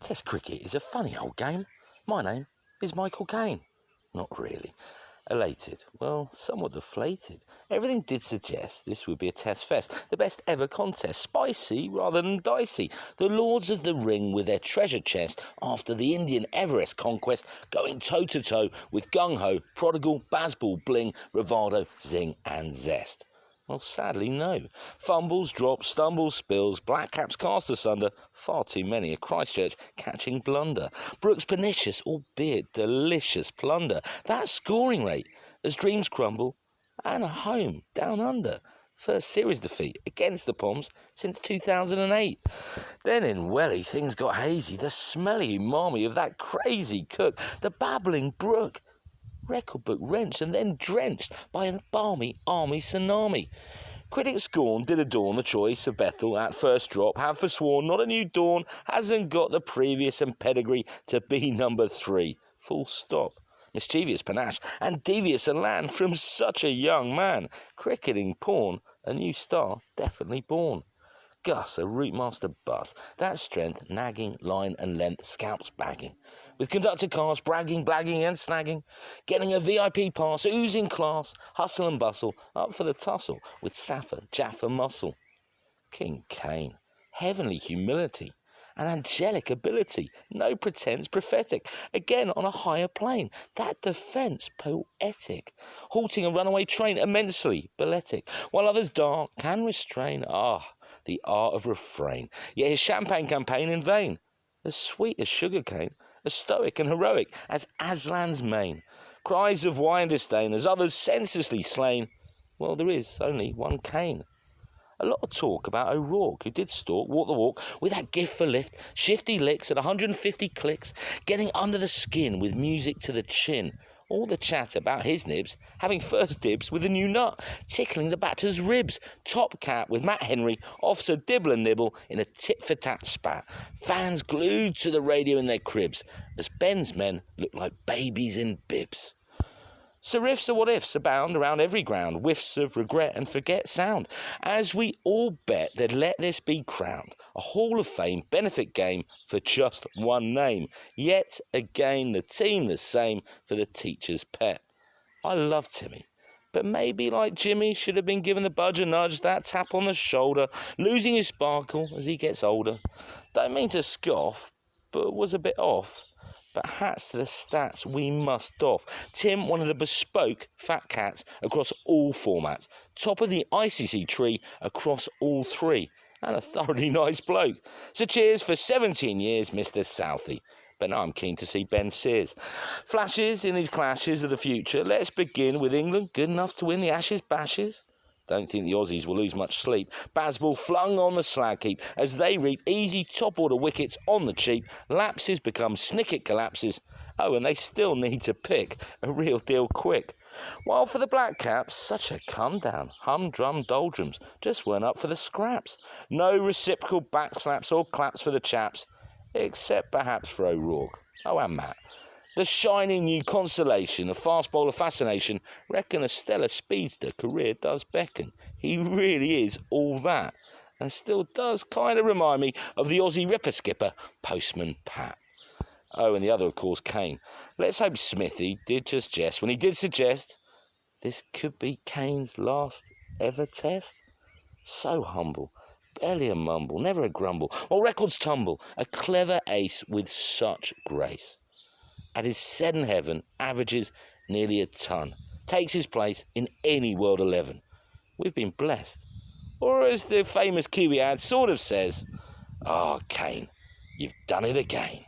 Test cricket is a funny old game. My name is Michael Caine. Not really. Elated, well, somewhat deflated. Everything did suggest this would be a test fest, the best ever contest, spicy rather than dicey. The Lords of the Ring with their treasure chest after the Indian Everest conquest, going toe-to-toe with gung-ho, prodigal, basball, bling, bravado, zing and zest. Well, sadly, no. Fumbles, drops, stumbles, spills, black caps cast asunder, far too many at Christchurch catching blunder. Brooks' pernicious, albeit delicious plunder. That scoring rate as dreams crumble, and a home down under. First series defeat against the Poms since 2008. Then in Welly things got hazy. The smelly umami of that crazy cook, the babbling brook. Record book wrenched and then drenched by a balmy army tsunami. Critics scorn did adorn the choice of Bethel at first drop, have forsworn not a new dawn, hasn't got the previous and pedigree to be number 3. Full stop. Mischievous panache and devious elan from such a young man. Cricketing pawn, a new star definitely born. Gus, a route master bus. That strength, nagging, line and length, scalps bagging. With conductor cars, bragging, blagging and snagging. Getting a VIP pass, oozing class. Hustle and bustle, up for the tussle. With Saffron, Jaffa muscle. King Caine, heavenly humility. An angelic ability, no pretense prophetic. Again on a higher plane, that defence poetic. Halting a runaway train immensely balletic. While others dark can restrain, the art of refrain. Yet his champagne campaign in vain. As sweet as sugarcane, as stoic and heroic as Aslan's mane. Cries of wine disdain as others senselessly slain. Well, there is only one Caine. A lot of talk about O'Rourke, who did walk the walk, with that gift for lift, shifty licks at 150 clicks, getting under the skin with music to the chin. All the chat about his nibs, having first dibs with a new nut, tickling the batter's ribs. Top cap with Matt Henry, offs a dibble and nibble in a tit-for-tat spat. Fans glued to the radio in their cribs, as Ben's men look like babies in bibs. So riffs or what ifs abound around every ground, whiffs of regret and forget sound, as we all bet they'd let this be crowned, a Hall of Fame benefit game for just one name. Yet again the team the same for the teacher's pet. I love Timmy, but maybe like Jimmy should have been given the budge a nudge, that tap on the shoulder, losing his sparkle as he gets older. Don't mean to scoff, but was a bit off. But hats to the stats we must doff. Tim, one of the bespoke fat cats across all formats. Top of the ICC tree across all 3. And a thoroughly nice bloke. So cheers for 17 years, Mr. Southee. But now I'm keen to see Ben Sears. Flashes in these clashes of the future. Let's begin with England, good enough to win the Ashes Bashes. Don't think the Aussies will lose much sleep. Bazball flung on the slag heap as they reap easy top-order wickets on the cheap. Lapses become snicket collapses. Oh, and they still need to pick a real deal quick. While for the Black Caps, such a come-down. Humdrum doldrums just weren't up for the scraps. No reciprocal backslaps or claps for the chaps, except perhaps for O'Rourke. Oh, and Matt. The shining new consolation of fast bowler fascination, reckon a stellar speedster career does beckon. He really is all that, and still does kind of remind me of the Aussie ripper skipper, Postman Pat. Oh, and the other, of course, Caine. Let's hope Southee did just jest when he did suggest this could be Caine's last ever test. So humble, barely a mumble, never a grumble, while records tumble, a clever ace with such grace. At his set in heaven, averages nearly a ton. Takes his place in any World 11. We've been blessed. Or as the famous Kiwi ad sort of says, Caine, you've done it again.